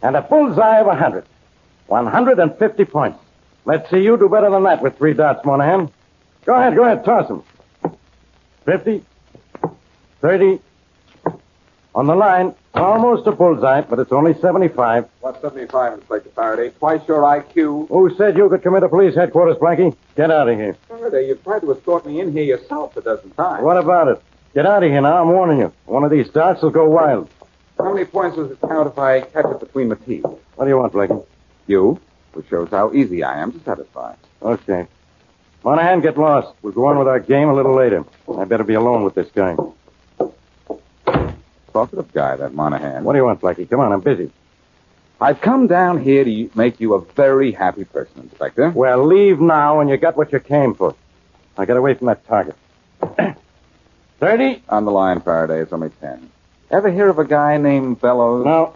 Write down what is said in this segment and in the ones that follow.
And a bullseye of 100. 150 points. Let's see you do better than that with 3 dots, Monahan. Go ahead, toss them. 50, 30. On the line, almost a bullseye, but it's only 75. What's 75, Inspector Farraday? Twice your IQ. Who said you could come into police headquarters, Blackie? Get out of here. Farraday, you've tried to escort me in here yourself a dozen times. What about it? Get out of here now, I'm warning you. One of these darts will go wild. How many points does it count if I catch it between the teeth? What do you want, Blackie? You, which shows how easy I am to satisfy. Okay. Monahan, get lost. We'll go on with our game a little later. I better be alone with this guy. Talkative guy, that Monahan. What do you want, Blackie? Come on, I'm busy. I've come down here to make you a very happy person, Inspector. Well, leave now and you got what you came for. Now get away from that target. 30? On the line, Farraday. It's only 10. Ever hear of a guy named Bellows? No.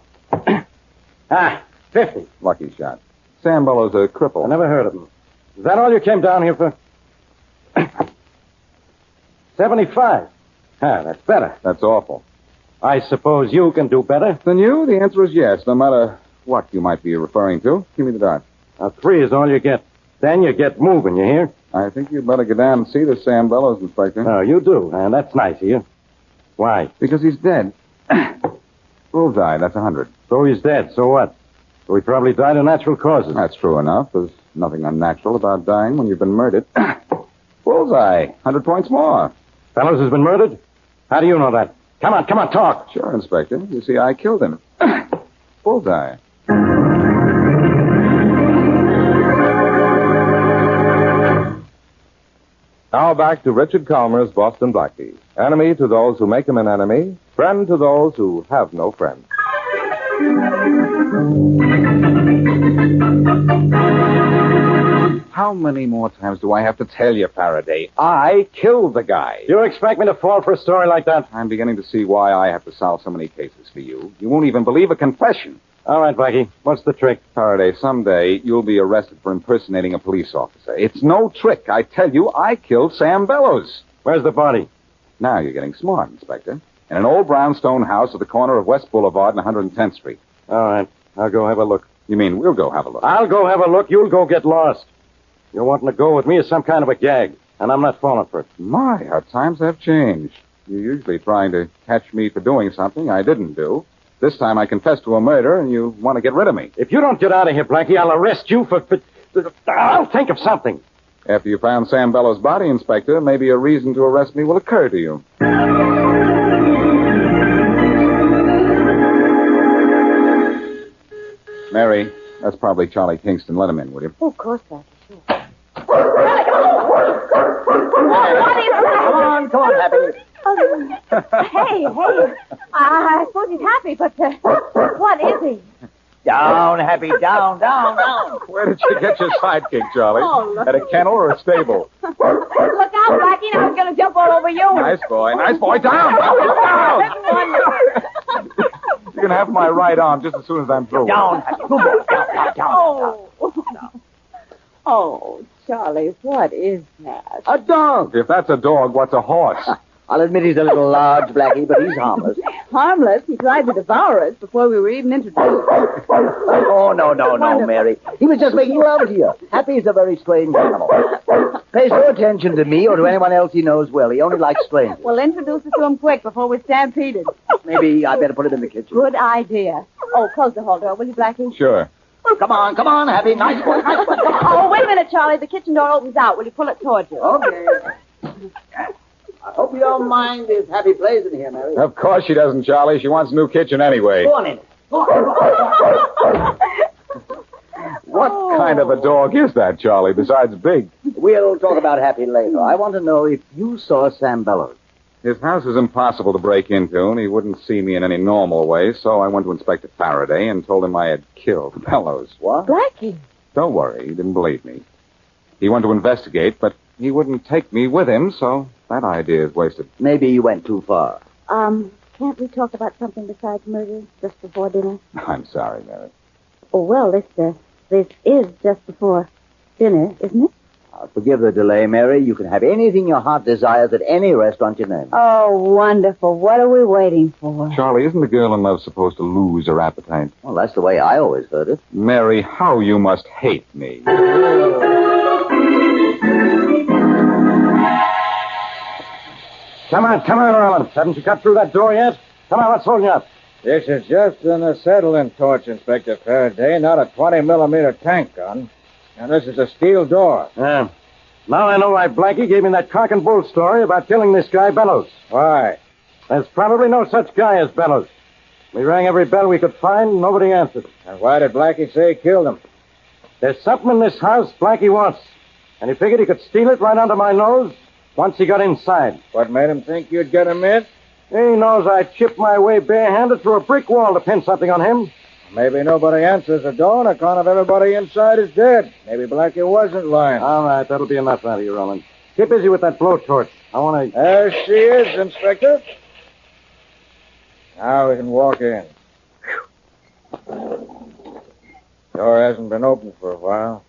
50. Lucky shot. Sam Bellows, a cripple. I never heard of him. Is that all you came down here for? 75. That's better. That's awful. I suppose you can do better. Than you? The answer is yes, no matter what you might be referring to. Give me the dart. 3 is all you get. Then you get moving, you hear? I think you'd better get down and see this Sam Bellows, Inspector. Oh, you do, and that's nice of you. Why? Because he's dead. Bullseye, that's 100. So he's dead, so what? So he probably died of natural causes. That's true enough. There's nothing unnatural about dying when you've been murdered. Bullseye, 100 points more. Bellows has been murdered? How do you know that? Come on, talk. Sure, Inspector. You see, I killed him. Bullseye. Now back to Richard Kollmar's Boston Blackie. Enemy to those who make him an enemy, friend to those who have no friend. How many more times do I have to tell you, Farraday? I killed the guy. You expect me to fall for a story like that? I'm beginning to see why I have to solve so many cases for you. You won't even believe a confession. All right, Blackie. What's the trick? Farraday, someday you'll be arrested for impersonating a police officer. It's no trick. I tell you, I killed Sam Bellows. Where's the body? Now you're getting smart, Inspector. In an old brownstone house at the corner of West Boulevard and 110th Street. All right. I'll go have a look. You mean we'll go have a look? I'll go have a look. You'll go get lost. You're wanting to go with me as some kind of a gag, and I'm not falling for it. My, how times have changed. You're usually trying to catch me for doing something I didn't do. This time I confess to a murder, and you want to get rid of me. If you don't get out of here, Blackie, I'll arrest you for... I'll think of something. After you found Sam Bellows' body, Inspector, maybe a reason to arrest me will occur to you. Mary, that's probably Charlie Kingston. Let him in, will you? Oh, of course, Blackie. Sure. Come on, Happy. Hey. I suppose he's happy, but what is he? Down, Happy, down. Where did you get your sidekick, Charlie? Oh, look. At a kennel or a stable? Look out, Blackie. Now he's going to jump all over you. Nice boy. Down. You can have my right arm just as soon as I'm through. Down, Happy. Good boy. Down. Oh, Charlie, what is that? A dog. If that's a dog, what's a horse? I'll admit he's a little large, Blackie, but he's harmless. Harmless? He tried to devour us before we were even introduced. Oh, no, Mary. He was just making love to you. Happy's a very strange animal. Pays no attention to me or to anyone else he knows well. He only likes strangers. Well, introduce us to him quick before we're stampeded. Maybe I better put him in the kitchen. Good idea. Oh, close the hall door, will you, Blackie? Sure. Come on, Happy. Nice boy. Oh, wait a minute, Charlie. The kitchen door opens out. Will you pull it towards you? Okay. I hope you don't mind this Happy plays in here, Mary. Of course she doesn't, Charlie. She wants a new kitchen anyway. Go on in. What kind of a dog is that, Charlie, besides big? We'll talk about Happy later. I want to know if you saw Sam Bellows. His house is impossible to break into, and he wouldn't see me in any normal way, so I went to Inspector Farraday and told him I had killed Bellows. What? Blackie. Don't worry, he didn't believe me. He wanted to investigate, but he wouldn't take me with him, so that idea is wasted. Maybe you went too far. Can't we talk about something besides murder just before dinner? I'm sorry, Mary. Oh, well, this is just before dinner, isn't it? Forgive the delay, Mary. You can have anything your heart desires at any restaurant you name. Oh, wonderful. What are we waiting for? Charlie, isn't the girl in love supposed to lose her appetite? Well, that's the way I always heard it. Mary, how you must hate me. Come on, Rollins. Haven't you cut through that door yet? Come on, let's hold you up. This is just an acetylene torch, Inspector Farraday, not a 20-millimeter tank gun. And this is a steel door. Yeah. Now I know why Blackie gave me that cock and bull story about killing this guy, Bellows. Why? There's probably no such guy as Bellows. We rang every bell we could find, and nobody answered. And why did Blackie say he killed him? There's something in this house Blackie wants, and he figured he could steal it right under my nose once he got inside. What made him think you'd get him in? He knows I chipped my way barehanded through a brick wall to pin something on him. Maybe nobody answers the door on account of everybody inside is dead. Maybe Blackie wasn't lying. All right, that'll be enough out of you, Rollins. Get busy with that blowtorch. I want to... There she is, Inspector. Now we can walk in. Door hasn't been opened for a while.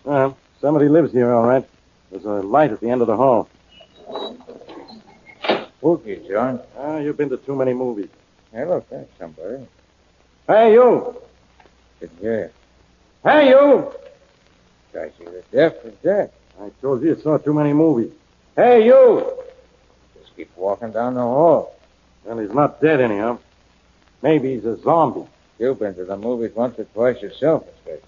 Well, somebody lives here, all right. There's a light at the end of the hall. Spooky, John. You've been to too many movies. Hey, look, that's somebody. Hey, you! Didn't hear. Hey, you! I see the deaf is dead. I told you saw too many movies. Hey, you! Just keep walking down the hall. Well, he's not dead anyhow. Maybe he's a zombie. You've been to the movies once or twice yourself, Inspector.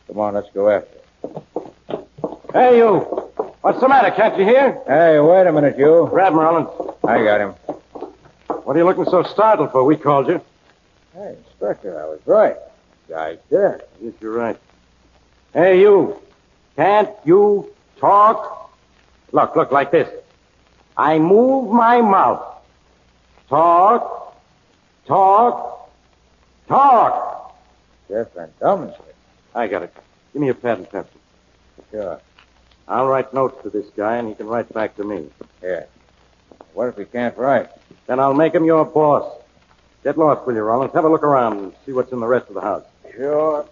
Come on, let's go after him. Hey, you! What's the matter? Can't you hear? Hey, wait a minute, you. Grab him, Rollins. I got him. What are you looking so startled for? We called you. Hey, Inspector, I was right. Guy's dead. Yes, you're right. Hey, you. Can't you talk? Look, like this. I move my mouth. Talk. Deaf and dumb, Inspector. I got it. Give me a pad and pencil. Sure. I'll write notes to this guy, and he can write back to me. Here. What if he can't write? Then I'll make him your boss. Get lost, will you, Rollins? Have a look around and see what's in the rest of the house. Sure.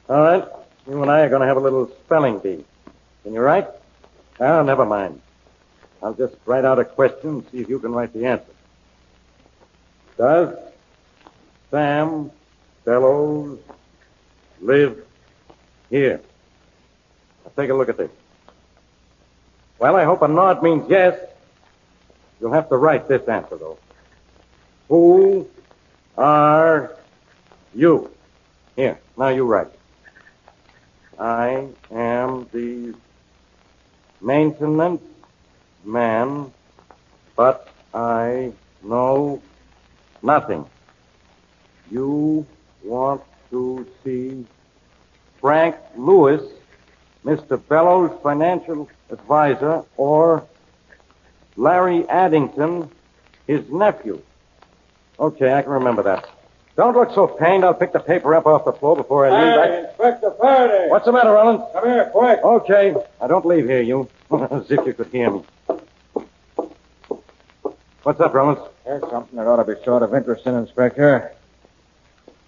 All right. You and I are going to have a little spelling bee. Can you write? Oh, never mind. I'll just write out a question and see if you can write the answer. Does Sam Bellows live here? Now take a look at this. Well, I hope a nod means yes. You'll have to write this answer, though. Who are you? Here, now you write. I am the maintenance man, but I know nothing. You want to see Frank Lewis, Mr. Bellows' financial advisor, or Larry Addington, his nephew. Okay, I can remember that. Don't look so pained. I'll pick the paper up off the floor before I leave. Hey, Inspector Farraday! What's the matter, Rollins? Come here, quick! Okay. I don't leave here, you. As if you could hear me. What's up, Rollins? Here's something that ought to be sort of interesting, Inspector.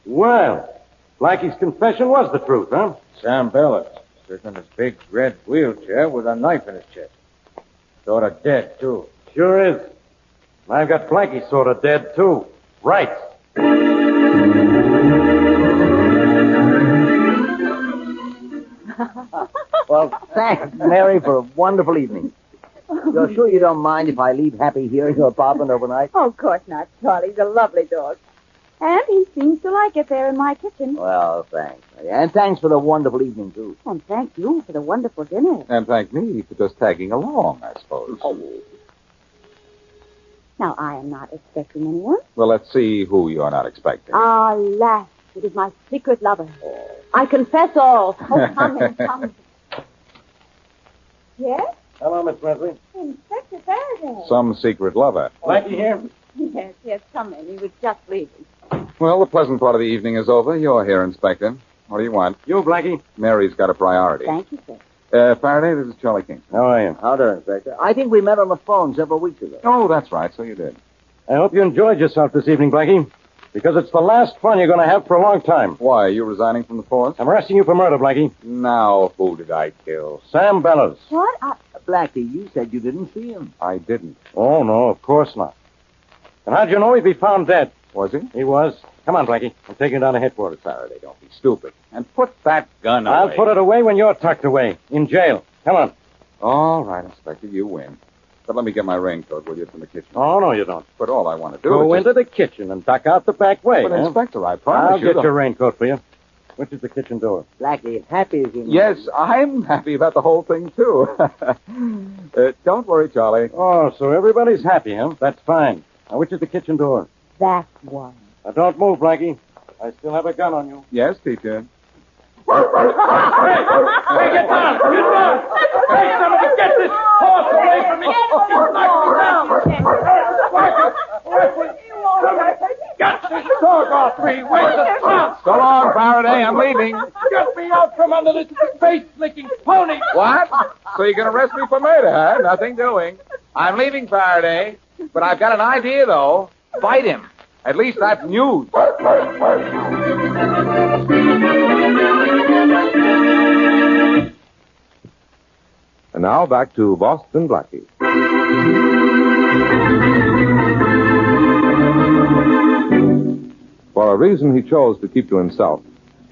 Well, Blackie's confession was the truth, huh? Sam Bellows, sitting in his big red wheelchair with a knife in his chest. Sort of dead, too. Sure is. I've got Blackie sort of dead, too. Right. Well, thanks, Mary, for a wonderful evening. You're sure you don't mind if I leave Happy here in your apartment overnight? Oh, of course not, Charlie. He's a lovely dog. And he seems to like it there in my kitchen. Well, thanks. And thanks for the wonderful evening, too. And thank you for the wonderful dinner. And thank me for just tagging along, I suppose. Now, I am not expecting anyone. Well, let's see who you're not expecting. Alas, it is my secret lover. I confess all. Oh, come in, come. Yes? Hello, Miss Wesley. Inspector Farraday. Some secret lover. Blackie here? Yes, come in. He was just leaving. Well, the pleasant part of the evening is over. You're here, Inspector. What do you want? You, Blackie? Mary's got a priority. Thank you, sir. Faraday, this is Charlie King. How are you? How do, Inspector? I think we met on the phone several weeks ago. Oh, that's right. So you did. I hope you enjoyed yourself this evening, Blackie, because it's the last fun you're going to have for a long time. Why, are you resigning from the force? I'm arresting you for murder, Blackie. Now, who did I kill? Sam Bellows. What? Blackie, you said you didn't see him. I didn't. Oh, no, of course not. And how'd you know he'd be found dead? Was he? He was. Come on, Blackie. I'm taking you down to headquarters. Faraday, don't be stupid. And put that gun away. I'll put it away when you're tucked away. In jail. Come on. All right, Inspector, you win. But let me get my raincoat, will you, from the kitchen? Oh, no, you don't. But all I want to do Go is into the kitchen and duck out the back way. But, huh? Inspector, I promise I'll you... get your raincoat for you. Which is the kitchen door? Blackie, happy as you know. Yes, I'm happy about the whole thing, too. Don't worry, Charlie. Oh, so everybody's happy, huh? That's fine. Now, which is the kitchen door? That one. Now, don't move, Blackie. I still have a gun on you. Yes, teacher. Hey, get down! Get down! Hey, somebody get this horse away from me! Get this dog off me! Where's the trunk? So long, Faraday. I'm leaving. Get me out from under this face-licking pony! What? So you're going to arrest me for murder, huh? Nothing doing. I'm leaving, Faraday. But I've got an idea, though. Fight him. At least that's news. And now back to Boston Blackie. For a reason he chose to keep to himself,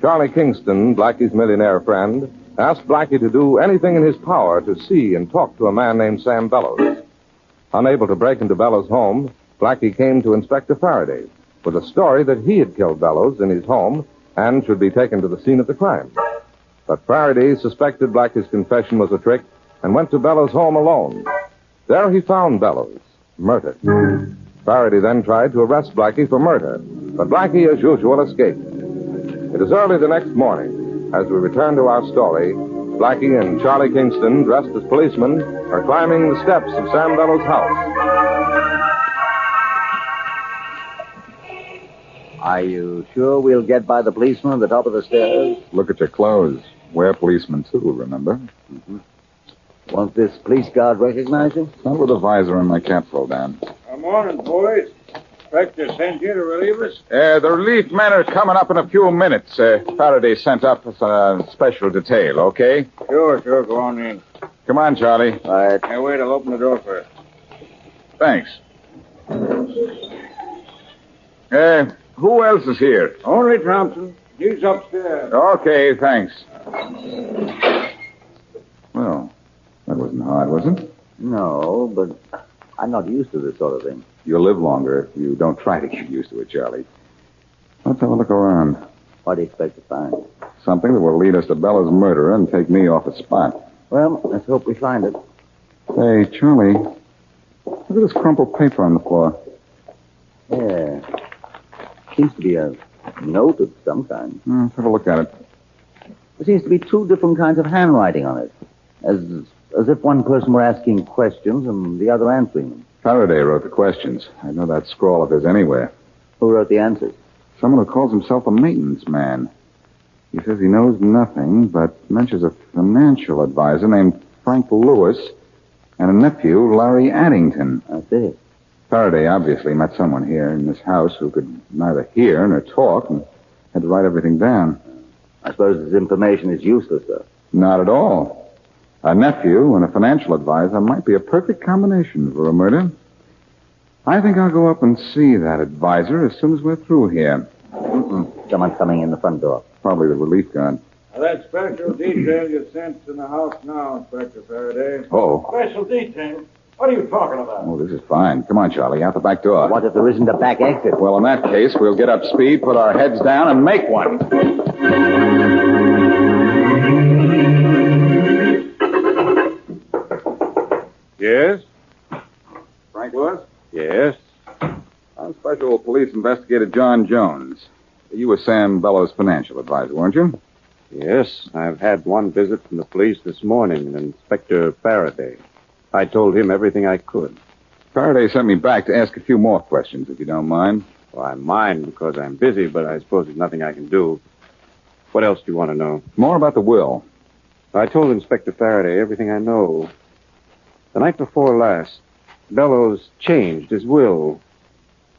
Charlie Kingston, Blackie's millionaire friend, asked Blackie to do anything in his power to see and talk to a man named Sam Bellows. Unable to break into Bellows' home, Blackie came to Inspector Farraday with a story that he had killed Bellows in his home and should be taken to the scene of the crime. But Farraday suspected Blackie's confession was a trick and went to Bellows' home alone. There he found Bellows, murdered. Farraday then tried to arrest Blackie for murder, but Blackie, as usual, escaped. It is early the next morning. As we return to our story, Blackie and Charlie Kingston, dressed as policemen, are climbing the steps of Sam Bellows' house. Are you sure we'll get by the policeman at the top of the stairs? Look at your clothes. We're policemen, too, remember? Mm-hmm. Won't this police guard recognize you? Not with the visor and my cap pulled down. Good morning, boys. Inspector sent you to relieve us? The relief men are coming up in a few minutes. Faraday sent up a special detail, okay? Sure, go on in. Come on, Charlie. All right. Hey, wait, I'll open the door first. Thanks. Who else is here? Only Thompson. He's upstairs. Okay, thanks. Well, that wasn't hard, was it? No, but I'm not used to this sort of thing. You'll live longer if you don't try to get used to it, Charlie. Let's have a look around. What do you expect to find? Something that will lead us to Bella's murderer and take me off the spot. Well, let's hope we find it. Hey, Charlie, look at this crumpled paper on the floor. Yeah. Seems to be a note of some kind. Let's have a look at it. There seems to be two different kinds of handwriting on it. As if one person were asking questions and the other answering them. Farraday wrote the questions. I know that scrawl of his anywhere. Who wrote the answers? Someone who calls himself a maintenance man. He says he knows nothing, but mentions a financial advisor named Frank Lewis and a nephew, Larry Addington. That's it. Farraday obviously met someone here in this house who could neither hear nor talk and had to write everything down. I suppose this information is useless, though. Not at all. A nephew and a financial advisor might be a perfect combination for a murder. I think I'll go up and see that advisor as soon as we're through here. Someone's coming in the front door. Probably the relief guard. Now, that special detail you sent in the house now, Inspector Farraday. Oh. Special detail? What are you talking about? Oh, this is fine. Come on, Charlie, out the back door. What if there isn't a back exit? Well, in that case, we'll get up speed, put our heads down, and make one. Yes? Frank Lewis? Yes. I'm Special Police Investigator John Jones. You were Sam Bellows' financial advisor, weren't you? Yes, I've had one visit from the police this morning, Inspector Farraday. I told him everything I could. Faraday sent me back to ask a few more questions, if you don't mind. Well, I mind because I'm busy, but I suppose there's nothing I can do. What else do you want to know? More about the will. I told Inspector Farraday everything I know. The night before last, Bellows changed his will.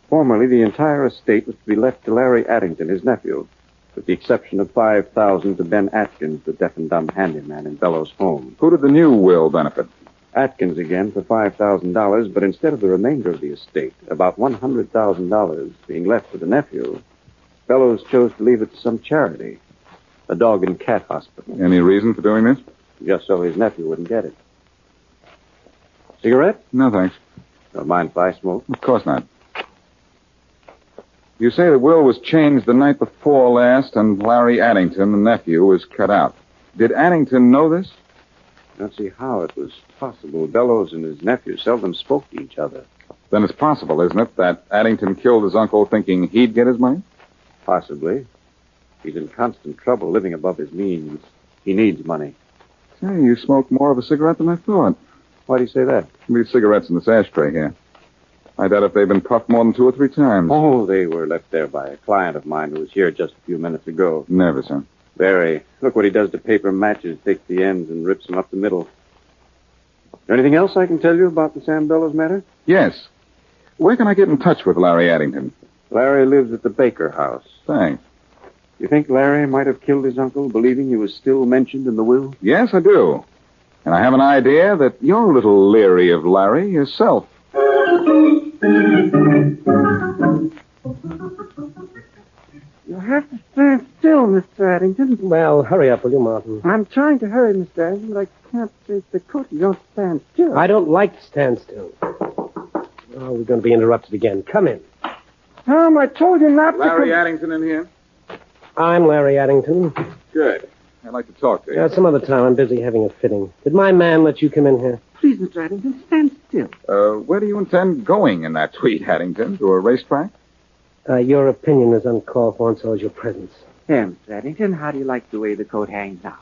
Formerly, the entire estate was to be left to Larry Addington, his nephew, with the exception of $5,000 to Ben Atkins, the deaf and dumb handyman in Bellows' home. Who did the new will benefit? Atkins again for $5,000, but instead of the remainder of the estate, about $100,000 being left to the nephew, Bellows chose to leave it to some charity, a dog and cat hospital. Any reason for doing this? Just so his nephew wouldn't get it. Cigarette? No, thanks. Don't mind if I smoke? Of course not. You say the will was changed the night before last, and Larry Addington, the nephew, was cut out. Did Addington know this? I don't see how it was possible. Bellows and his nephew seldom spoke to each other. Then it's possible, isn't it, that Addington killed his uncle thinking he'd get his money? Possibly. He's in constant trouble living above his means. He needs money. Say, you smoked more of a cigarette than I thought. Why do you say that? These cigarettes in this ashtray here. I doubt if they've been puffed more than 2 or 3 times. Oh, they were left there by a client of mine who was here just a few minutes ago. Nervous, huh? Very. Look what he does to paper matches. Takes the ends and rips them up the middle. Anything else I can tell you about the Sam Bellows matter? Yes. Where can I get in touch with Larry Addington? Larry lives at the Baker house. Thanks. You think Larry might have killed his uncle, believing he was still mentioned in the will? Yes, I do. And I have an idea that you're a little leery of Larry yourself. You have to stand still, Mr. Addington. Well, hurry up, will you, Martin? I'm trying to hurry, Mr. Addington, but I can't face the coat. You don't stand still. I don't like to stand still. Oh, we're going to be interrupted again. Come in. Tom, I told you not to... Larry Addington in here? I'm Larry Addington. Good. I'd like to talk to you. Yeah, some other time. I'm busy having a fitting. Did my man let you come in here? Please, Mr. Addington, stand still. Where do you intend going in that tweet, Addington? To a racetrack? Your opinion is uncalled for, and so is your presence. Here, Mr. Addington, how do you like the way the coat hangs now?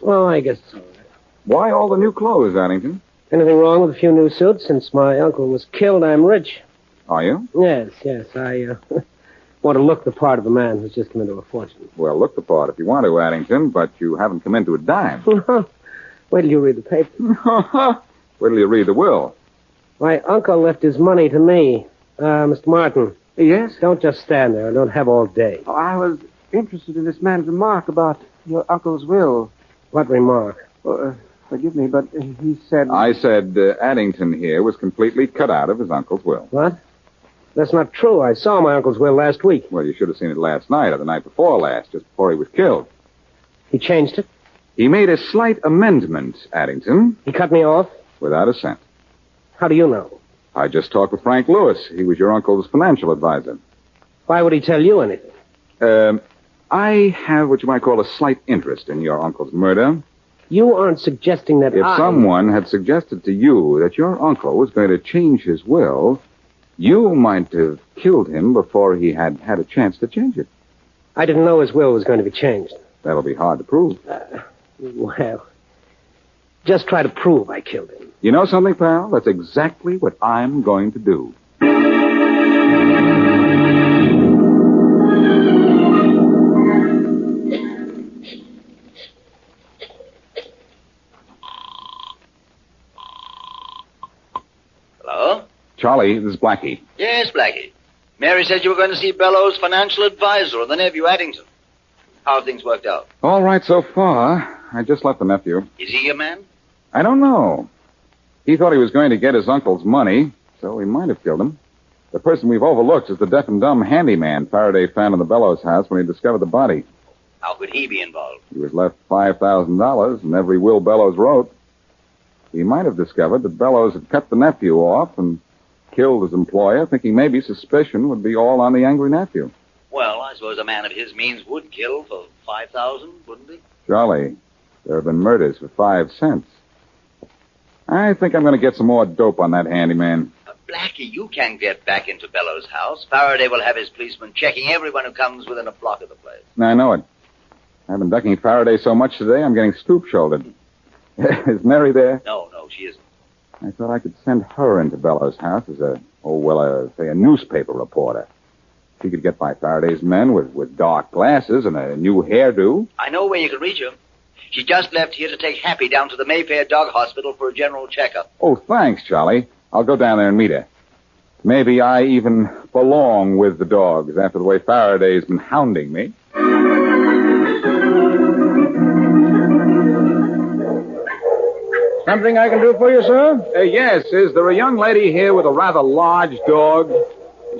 Well, I guess it's all right. Why all the new clothes, Addington? Anything wrong with a few new suits? Since my uncle was killed, I'm rich. Are you? Yes. I want to look the part of a man who's just come into a fortune. Well, look the part if you want to, Addington, but you haven't come into a dime. Wait till you read the paper. Wait till you read the will. My uncle left his money to me. Mr. Martin. Yes? Don't just stand there. I don't have all day. Oh, I was interested in this man's remark about your uncle's will. What remark? Forgive me, but he said... I said Addington here was completely cut out of his uncle's will. What? That's not true. I saw my uncle's will last week. Well, you should have seen it last night or the night before last, just before he was killed. He changed it? He made a slight amendment, Addington. He cut me off? Without a cent. How do you know? I just talked with Frank Lewis. He was your uncle's financial advisor. Why would he tell you anything? I have what you might call a slight interest in your uncle's murder. You aren't suggesting that If someone had suggested to you that your uncle was going to change his will, you might have killed him before he had had a chance to change it. I didn't know his will was going to be changed. That'll be hard to prove. Well, just try to prove I killed him. You know something, pal? That's exactly what I'm going to do. Hello? Charlie, this is Blackie. Yes, Blackie. Mary said you were going to see Bellows' financial advisor and the nephew Addington. How have things worked out? All right so far. I just left the nephew. Is he your man? I don't know. He thought he was going to get his uncle's money, so he might have killed him. The person we've overlooked is the deaf and dumb handyman Farraday found in the Bellows house when he discovered the body. How could he be involved? He was left $5,000 in every will Bellows wrote. He might have discovered that Bellows had cut the nephew off and killed his employer, thinking maybe suspicion would be all on the angry nephew. Well, I suppose a man of his means would kill for $5,000, wouldn't he? Charlie, there have been murders for 5 cents. I think I'm going to get some more dope on that handyman. Blackie, you can't get back into Bellows' house. Farraday will have his policemen checking everyone who comes within a block of the place. I know it. I've been ducking Farraday so much today, I'm getting stoop-shouldered. Is Mary there? No, she isn't. I thought I could send her into Bellows' house as a newspaper reporter. She could get by Faraday's men with dark glasses and a new hairdo. I know where you can reach her. She just left here to take Happy down to the Mayfair Dog Hospital for a general checkup. Oh, thanks, Charlie. I'll go down there and meet her. Maybe I even belong with the dogs after the way Faraday's been hounding me. Something I can do for you, sir? Yes. Is there a young lady here with a rather large dog?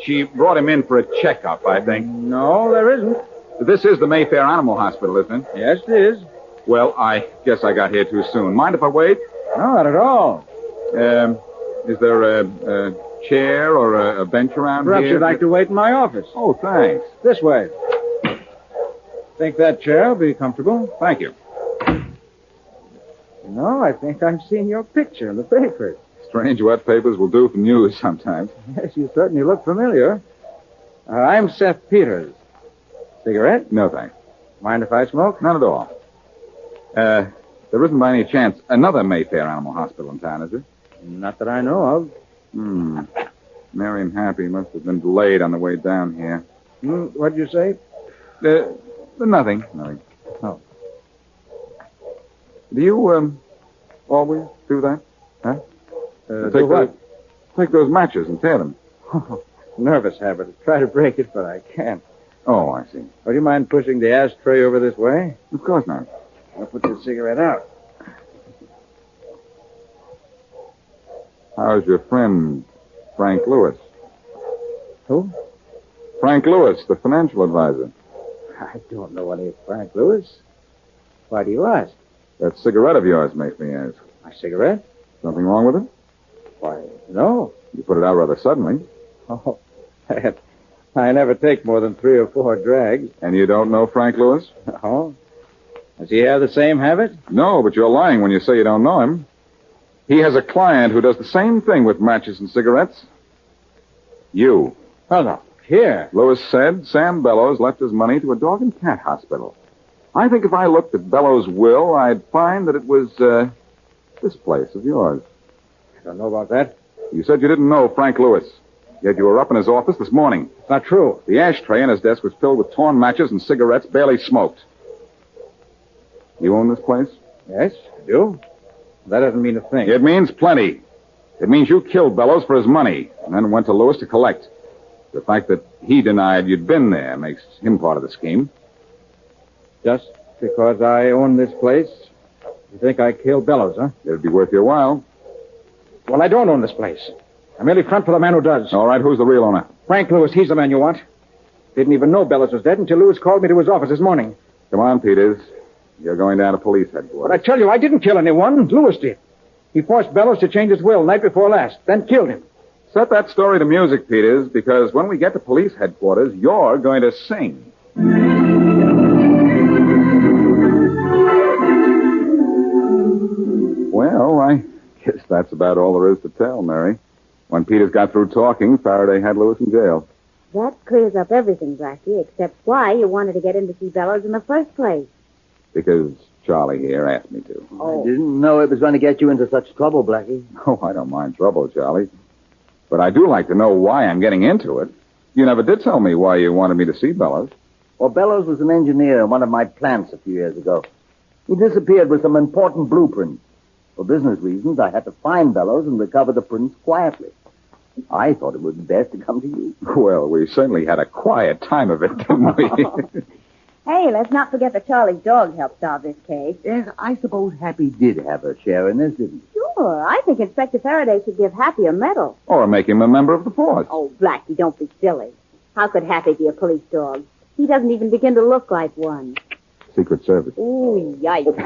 She brought him in for a checkup, I think. No, there isn't. This is the Mayfair Animal Hospital, isn't it? Yes, it is. Well, I guess I got here too soon. Mind if I wait? No, not at all. Is there a chair or a bench around Perhaps here? you'd like to wait in my office. Oh, thanks. This way. Think that chair will be comfortable? Thank you. No, I think I've seen your picture in the papers. Strange what papers will do for news sometimes. Yes, you certainly look familiar. I'm Seth Peters. Cigarette? No, thanks. Mind if I smoke? Not at all. There isn't by any chance another Mayfair Animal Hospital in town, is there? Not that I know of. Mary and Happy must have been delayed on the way down here. What'd you say? Nothing. Oh. Do you, always do that? Huh? Do what? Take those matches and tear them. Nervous habit. I try to break it, but I can't. Oh, I see. Would you mind pushing the ashtray over this way? Of course not. I'll put the cigarette out. How's your friend, Frank Lewis? Who? Frank Lewis, the financial advisor. I don't know any Frank Lewis. Why do you ask? That cigarette of yours makes me ask. My cigarette? Something wrong with it? Why, no. You put it out rather suddenly. Oh, I never take more than 3 or 4 drags. And you don't know Frank Lewis? Oh? Does he have the same habit? No, but you're lying when you say you don't know him. He has a client who does the same thing with matches and cigarettes. You. Well, no. Here. Lewis said Sam Bellows left his money to a dog and cat hospital. I think if I looked at Bellows' will, I'd find that it was, this place of yours. I don't know about that. You said you didn't know Frank Lewis. Yet you were up in his office this morning. It's not true. The ashtray in his desk was filled with torn matches and cigarettes barely smoked. You own this place? Yes, I do. That doesn't mean a thing. It means plenty. It means you killed Bellows for his money and then went to Lewis to collect. The fact that he denied you'd been there makes him part of the scheme. Just because I own this place, you think I killed Bellows, huh? It'd be worth your while. Well, I don't own this place. I merely front for the man who does. All right, who's the real owner? Frank Lewis, he's the man you want. Didn't even know Bellows was dead until Lewis called me to his office this morning. Come on, Peters. You're going down to police headquarters. But I tell you, I didn't kill anyone. Lewis did. He forced Bellows to change his will night before last, then killed him. Set that story to music, Peters, because when we get to police headquarters, you're going to sing. Well, I guess that's about all there is to tell, Mary. When Peters got through talking, Farraday had Lewis in jail. That clears up everything, Blackie, except why you wanted to get in to see Bellows in the first place. Because Charlie here asked me to. I didn't know it was going to get you into such trouble, Blackie. Oh, I don't mind trouble, Charlie. But I do like to know why I'm getting into it. You never did tell me why you wanted me to see Bellows. Well, Bellows was an engineer in one of my plants a few years ago. He disappeared with some important blueprints. For business reasons, I had to find Bellows and recover the prints quietly. I thought it would be best to come to you. Well, we certainly had a quiet time of it, didn't we? Hey, let's not forget that Charlie's dog helped solve this case. Yes, I suppose Happy did have her share in this, didn't she? Sure, I think Inspector Farraday should give Happy a medal. Or make him a member of the force. Oh, Blackie, don't be silly. How could Happy be a police dog? He doesn't even begin to look like one. Secret Service. Ooh, yikes.